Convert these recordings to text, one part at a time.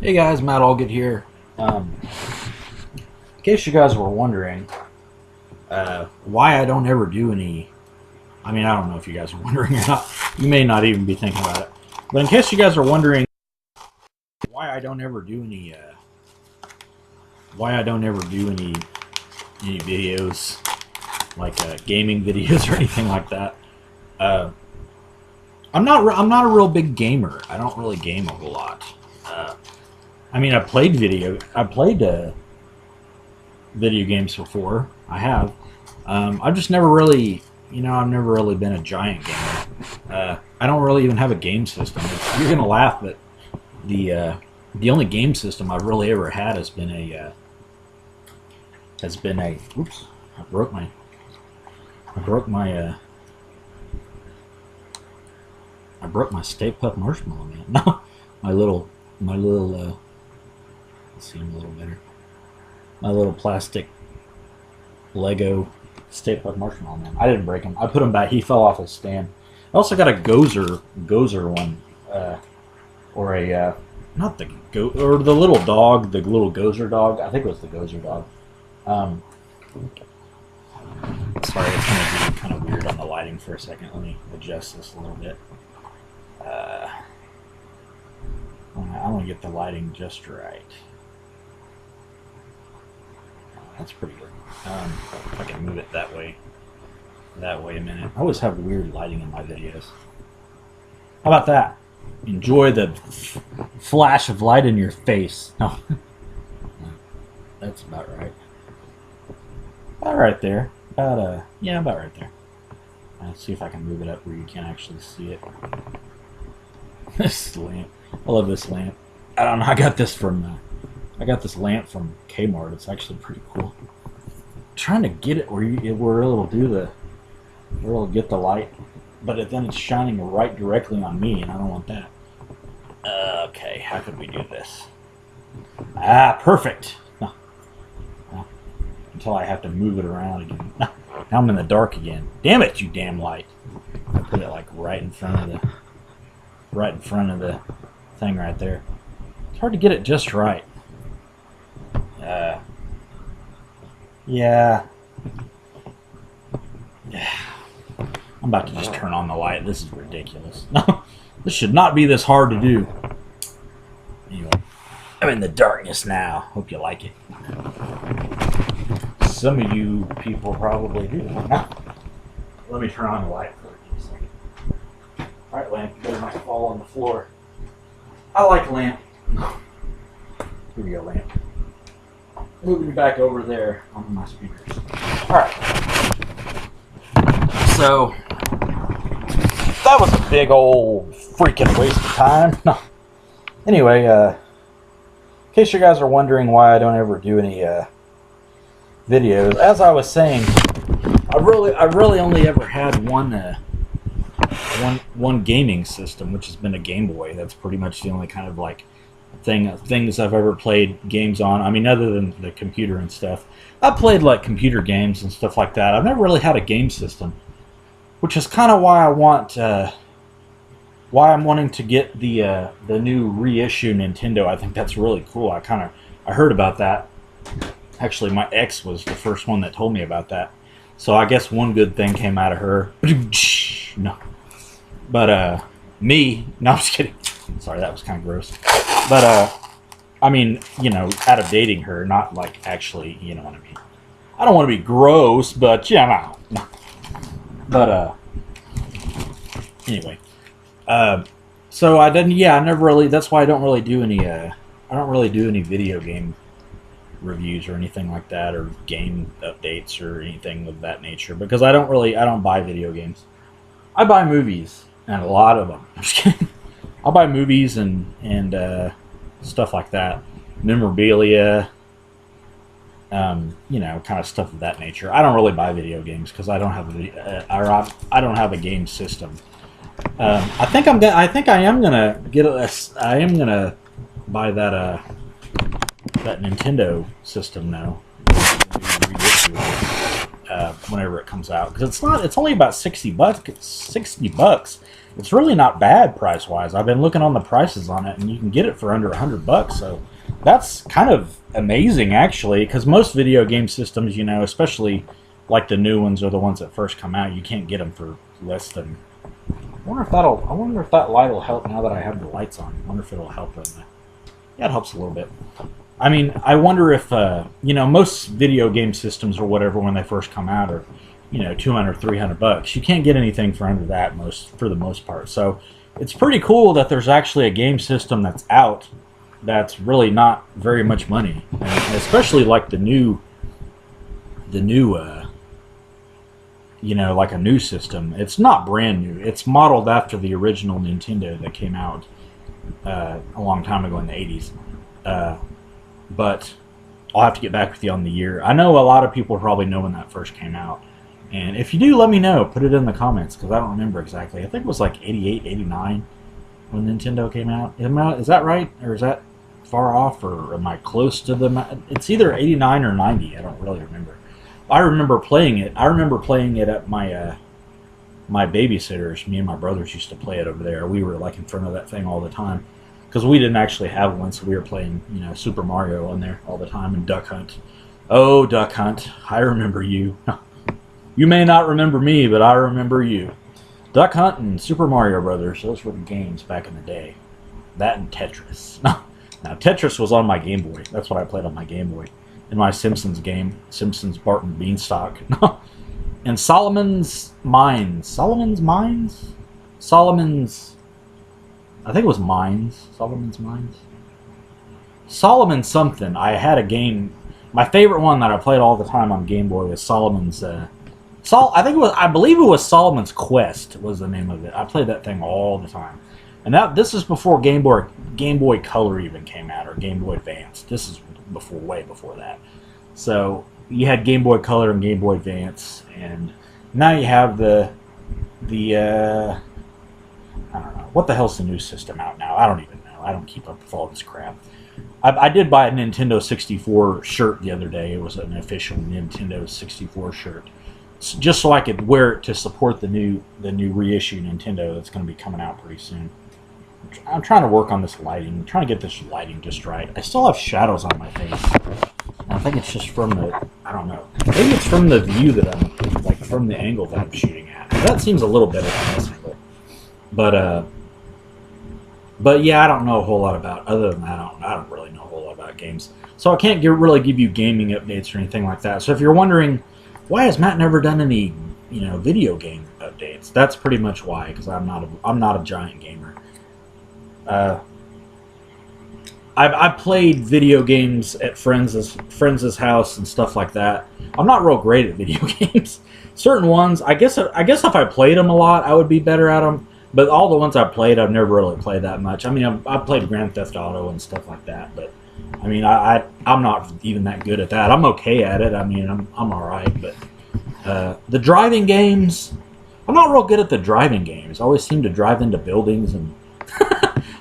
Hey guys, Matt Allgood here. In case you guys were wondering why I don't ever do any. I mean, I don't know if you guys are wondering or not. You may not even be thinking about it. But in case you guys are wondering why I don't ever do any. Why I don't ever do any videos like gaming videos or anything like that. I'm not a real big gamer. I don't really game a whole lot. I mean, I played video games before. I have. I've just never really, I've never really been a giant gamer. I don't really even have a game system. You're gonna laugh, but the only game system I've really ever had has been a. Oops! I broke my. I broke my Stay Puft Marshmallow Man. No, my little. Let's see him a little better. My little plastic Lego Stay Puft Marshmallow Man. I didn't break him. I put him back. He fell off his stand. I also got a Gozer one, or a not the or the little dog, the little Gozer dog. I think it was the Gozer dog. Sorry, it's gonna be kind of weird on the lighting for a second. Let me adjust this a little bit. I want to get the lighting just right. That's pretty good. If I can move it that way a minute. I always have weird lighting in my videos. How about that? Enjoy the flash of light in your face. No. That's about right. About right there. About right there. Let's see if I can move it up where you can actually see it. This lamp. I love this lamp. I don't know. I got this lamp from Kmart. It's actually pretty cool. I'm trying to get it where it'll get the light, but then it's shining right directly on me, and I don't want that. Okay, how could we do this? Perfect. No. Until I have to move it around again. Now I'm in the dark again. Damn it, you damn light! I put it like right in front of the thing right there. It's hard to get it just right. Yeah. I'm about to just turn on the light. This is ridiculous. No, this should not be this hard to do. Anyway, I'm in the darkness now. Hope you like it. Some of you people probably do. Let me turn on the light for a second. Alright, lamp, you better not fall on the floor. I like lamp. Here we go, lamp. Moving you back over there on my speakers. Alright. So, that was a big old freaking waste of time. No. Anyway, in case you guys are wondering why I don't ever do any videos, as I was saying, I've really only ever had one gaming system, which has been a Game Boy. That's pretty much the only kind of like things I've ever played games on. I mean, other than the computer and stuff, I've played like computer games and stuff like that. I've never really had a game system, which is kind of why I'm wanting to get the new reissue Nintendo. I think that's really cool. I heard about that. Actually, my ex was the first one that told me about that. So I guess one good thing came out of her. No. But, me... No, I'm just kidding. Sorry, that was kind of gross. But, I mean, out of dating her, not like actually, you know what I mean. I don't want to be gross, but, no. But, anyway. So I never really... That's why I don't really do any video game reviews or anything like that, or game updates or anything of that nature, because I don't buy video games. I buy movies, and a lot of them. I'm just kidding. I'll buy movies and stuff like that, memorabilia, kind of stuff of that nature. I don't really buy video games because I don't have a game system. I think I am gonna buy that Nintendo system now. Whenever it comes out, because it's only about $60. it's really not bad price wise. I've been looking on the prices on it, and you can get it for under $100. So that's kind of amazing, actually, because most video game systems, you know, especially like the new ones or the ones that first come out, you can't get them for less than. I wonder if that light will help now that I have the lights on. I wonder if it'll help them. Yeah, it helps a little bit. I mean, I wonder if you know, most video game systems or whatever when they first come out are, you know, $200, $300. You can't get anything for under that for the most part. So it's pretty cool that there's actually a game system that's out that's really not very much money, and especially like the new you know, like a new system. It's not brand new. It's modeled after the original Nintendo that came out a long time ago in the 80s. But I'll have to get back with you on the year. I know a lot of people probably know when that first came out. And if you do, let me know. Put it in the comments, because I don't remember exactly. I think it was like 88, 89 when Nintendo came out. Is that right? Or is that far off? Or am I close to the... It's either 89 or 90. I don't really remember. I remember playing it. I remember playing it at my my babysitters. Me and my brothers used to play it over there. We were like in front of that thing all the time because we didn't actually have one, so we were playing, you know, Super Mario on there all the time, and Duck Hunt. Oh, Duck Hunt! I remember you. You may not remember me, but I remember you. Duck Hunt and Super Mario Brothers. Those were the games back in the day. That and Tetris. Now Tetris was on my Game Boy. That's what I played on my Game Boy. In my Simpsons game, Simpsons Barton Beanstalk. And Solomon's Mines. Solomon's Mines? Solomon's... I think it was Mines. Solomon's Mines? Solomon something. I had a game... My favorite one that I played all the time on Game Boy was Solomon's... I believe it was Solomon's Quest was the name of it. I played that thing all the time. And this is before Game Boy Color even came out, or Game Boy Advance. This is way before that. So you had Game Boy Color and Game Boy Advance, and now you have the I don't know, what the hell's the new system out now? I don't even know. I don't keep up with all this crap. I did buy a Nintendo 64 shirt the other day. It was an official Nintendo 64 shirt, just so I could wear it to support the new reissue Nintendo that's going to be coming out pretty soon. I'm trying to work on this lighting. I'm trying to get this lighting just right. I still have shadows on my face. I think it's just from the... I don't know. Maybe it's from the view that I'm... Like, from the angle that I'm shooting at. That seems a little better than this angle. But yeah, I don't know a whole lot about... Other than that, I don't really know a whole lot about games. So I can't really give you gaming updates or anything like that. So if you're wondering, why has Matt never done any, you know, video game updates? That's pretty much why, because I'm not a giant gamer. I played video games at friends' house and stuff like that. I'm not real great at video games. Certain ones, I guess if I played them a lot, I would be better at them. But all the ones I played, I've never really played that much. I mean, I played Grand Theft Auto and stuff like that. But I mean, I'm not even that good at that. I'm okay at it. I mean, I'm all right. But the driving games, I'm not real good at the driving games. I always seem to drive into buildings and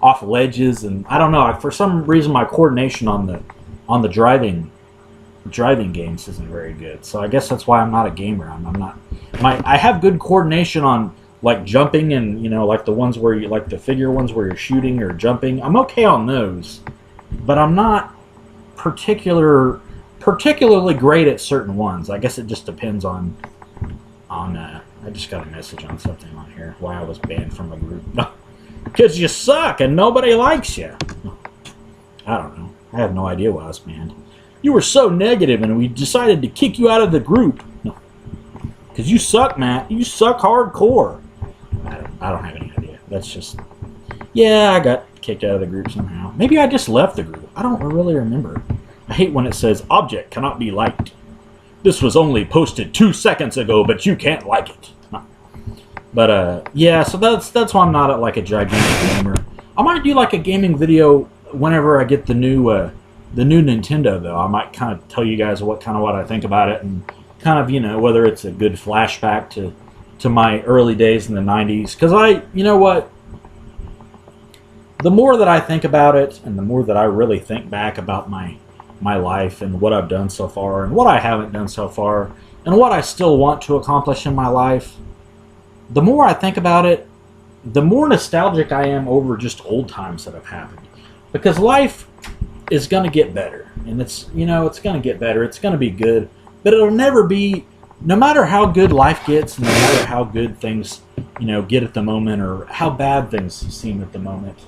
off ledges, and I don't know, for some reason my coordination on the driving games isn't very good. So I guess that's why I'm not a gamer. I have good coordination on like jumping and, you know, like the ones where you like the figure ones where you're shooting or jumping. I'm okay on those, but I'm not particularly great at certain ones. I guess it just depends on I just got a message on something on here why I was banned from a group. Because you suck and nobody likes you. I don't know. I have no idea why I was banned. You were so negative and we decided to kick you out of the group. Because you suck, Matt. You suck hardcore. I don't have any idea. That's just... Yeah, I got kicked out of the group somehow. Maybe I just left the group. I don't really remember. I hate when it says, object cannot be liked. This was only posted 2 seconds ago, but you can't like it. But, yeah, so that's why I'm not like a gigantic gamer. I might do like a gaming video whenever I get the new Nintendo, though. I might kind of tell you guys what I think about it, and kind of, you know, whether it's a good flashback to my early days in the 90s. Because you know what? The more that I think about it, and the more that I really think back about my life and what I've done so far, and what I haven't done so far, and what I still want to accomplish in my life, the more I think about it, the more nostalgic I am over just old times that have happened, because life is going to get better, and it's it's going to get better. It's going to be good, but it'll never be. No matter how good life gets, no matter how good things get at the moment, or how bad things seem at the moment,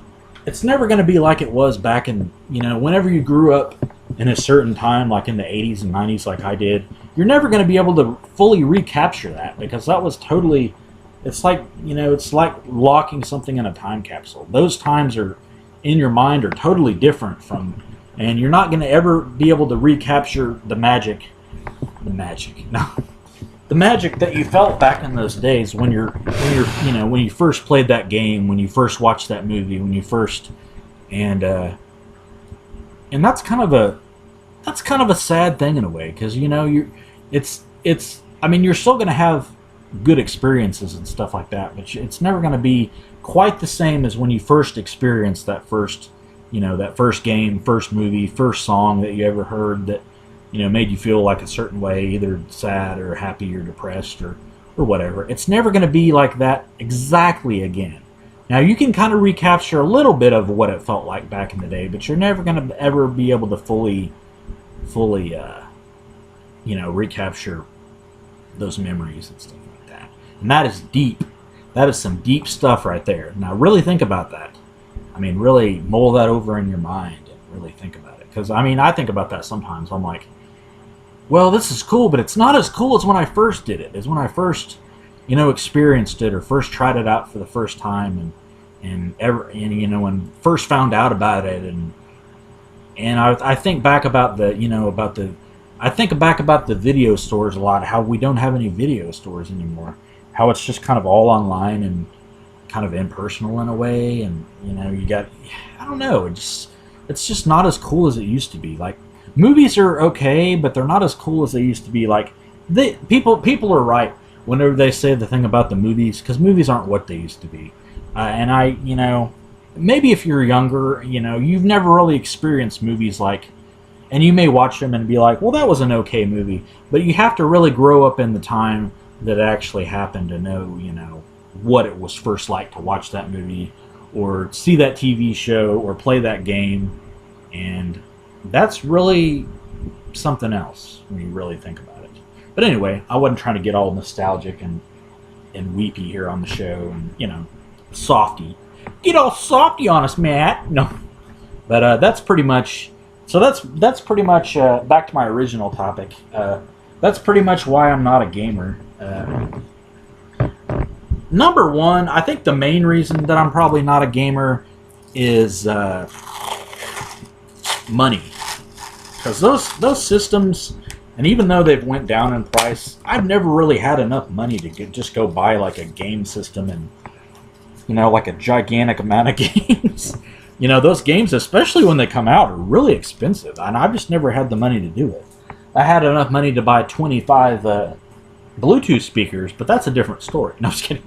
it's never going to be like it was back in whenever you grew up in a certain time, like in the 80s and 90s, like I did. You're never going to be able to fully recapture that, because that was totally. It's like it's like locking something in a time capsule. Those times are in your mind are totally different from, and you're not going to ever be able to recapture the magic. No. The magic that you felt back in those days when when you first played that game, when you first watched that movie, when you first and that's kind of a sad thing in a way, because it's I mean, you're still going to have good experiences and stuff like that, but it's never going to be quite the same as when you first experienced that first game, first movie, first song that you ever heard that made you feel like a certain way, either sad or happy or depressed or whatever. It's never going to be like that exactly again. Now, you can kind of recapture a little bit of what it felt like back in the day, but you're never going to ever be able to fully recapture those memories and stuff like that. And that is deep. That is some deep stuff right there. Now, really think about that. I mean, really mull that over in your mind and really think about it. Because, I mean, I think about that sometimes. I'm like, well, this is cool, but it's not as cool as when I first did it. As when I first, experienced it, or first tried it out for the first time, and first found out about it, and I think back about I think back about the video stores a lot. How we don't have any video stores anymore. How it's just kind of all online and kind of impersonal in a way, and you got, I don't know, it's just not as cool as it used to be. Like, movies are okay, but they're not as cool as they used to be. Like, people are right whenever they say the thing about the movies, because movies aren't what they used to be. And maybe if you're younger, you've never really experienced movies like, and you may watch them and be like, well, that was an okay movie, but you have to really grow up in the time that it actually happened to know, what it was first like to watch that movie, or see that TV show, or play that game, and that's really something else when you really think about it. But anyway, I wasn't trying to get all nostalgic and weepy here on the show, and softy. Get all softy on us, Matt. No, but that's pretty much. So that's pretty much back to my original topic. That's pretty much why I'm not a gamer. Number one, I think the main reason that I'm probably not a gamer is money. Because those systems, and even though they've went down in price, I've never really had enough money to just go buy like a game system and like a gigantic amount of games. Those games, especially when they come out, are really expensive, and I've just never had the money to do it. I had enough money to buy 25 Bluetooth speakers, but that's a different story. No, I'm just kidding.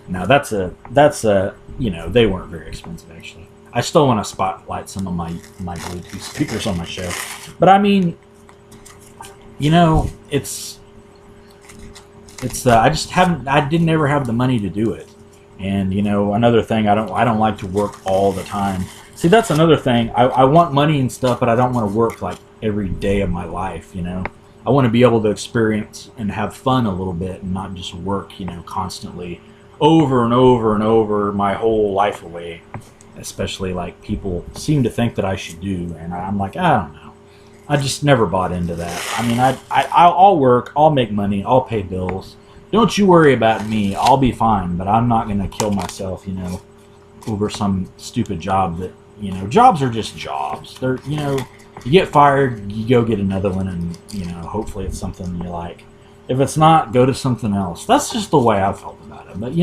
No, that's they weren't very expensive, actually. I still want to spotlight some of my Bluetooth speakers on my show. But I mean, it's I didn't ever have the money to do it. And another thing, I don't like to work all the time. See, that's another thing. I want money and stuff, but I don't want to work like every day of my life. I want to be able to experience and have fun a little bit, and not just work constantly over and over and over my whole life away. Especially like people seem to think that I should do, and I'm like, I don't know. I just never bought into that. I mean, I'll work, I'll make money, I'll pay bills. Don't you worry about me. I'll be fine, but I'm not going to kill myself, over some stupid job that, jobs are just jobs. They're, you get fired, you go get another one, and, hopefully it's something you like. If it's not, go to something else. That's just the way I've felt about it. But,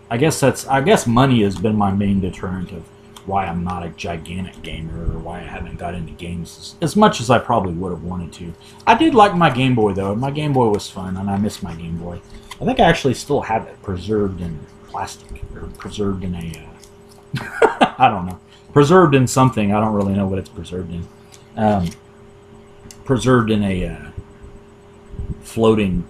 I guess money has been my main deterrent of why I'm not a gigantic gamer, or why I haven't got into games as much as I probably would have wanted to. I did like my Game Boy, though. My Game Boy was fun, and I miss my Game Boy. I think I actually still have it preserved in plastic, or preserved in a, I don't know. Preserved in something. I don't really know what it's preserved in. Preserved in a floating,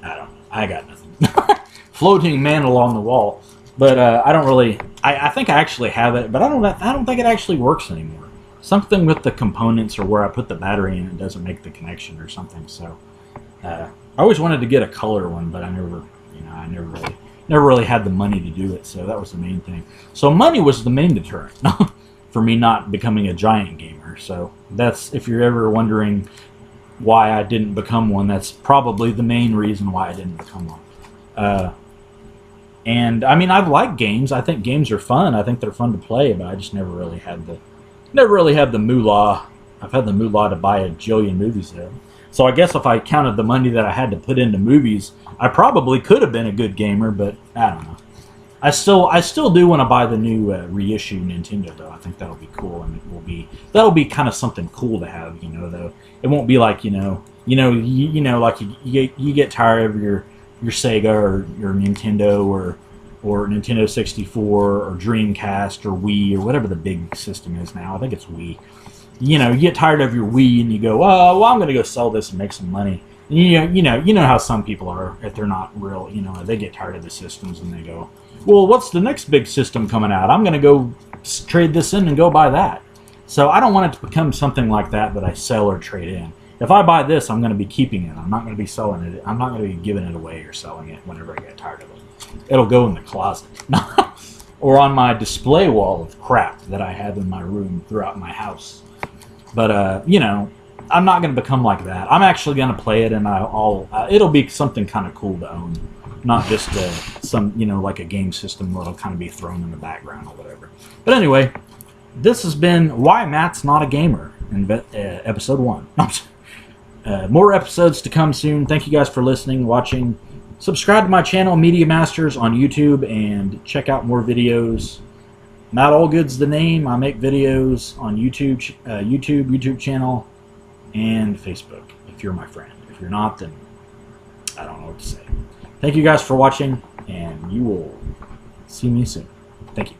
I don't know. I got nothing. floating mantle on the wall. But I don't really. I think I actually have it, but I don't think it actually works anymore. Something with the components or where I put the battery in it doesn't make the connection or something. So I always wanted to get a color one, but I never really had the money to do it. So that was the main thing. So money was the main deterrent for me not becoming a giant gamer. So that's, if you're ever wondering why I didn't become one, that's probably the main reason why I didn't become one. And I mean, I like games. I think games are fun. I think they're fun to play, but I just never really had the moolah. I've had the moolah to buy a jillion movies though. So I guess if I counted the money that I had to put into movies, I probably could have been a good gamer, but I don't know. I still do want to buy the new reissue Nintendo though. I think that'll be cool, and that'll be kind of something cool to have, though. It won't be like, like you get tired of your Sega or your Nintendo or Nintendo 64 or Dreamcast or Wii or whatever the big system is now. I think it's Wii. You get tired of your Wii and you go, oh, well, I'm going to go sell this and make some money. And you know how some people are, if they're not real, they get tired of the systems and they go, well, what's the next big system coming out? I'm going to go trade this in and go buy that. So I don't want it to become something like that I sell or trade in. If I buy this, I'm going to be keeping it. I'm not going to be selling it. I'm not going to be giving it away or selling it whenever I get tired of it. It'll go in the closet. Or on my display wall of crap that I have in my room throughout my house. But, I'm not going to become like that. I'm actually going to play it, and it'll be something kind of cool to own. Not just like a game system that'll kind of be thrown in the background or whatever. But anyway, this has been Why Matt's Not a Gamer in episode 1. More episodes to come soon. Thank you guys for listening, watching. Subscribe to my channel, Media Masters, on YouTube, and check out more videos. Matt Allgood's the name. I make videos on YouTube channel, and Facebook, if you're my friend. If you're not, then I don't know what to say. Thank you guys for watching, and you will see me soon. Thank you.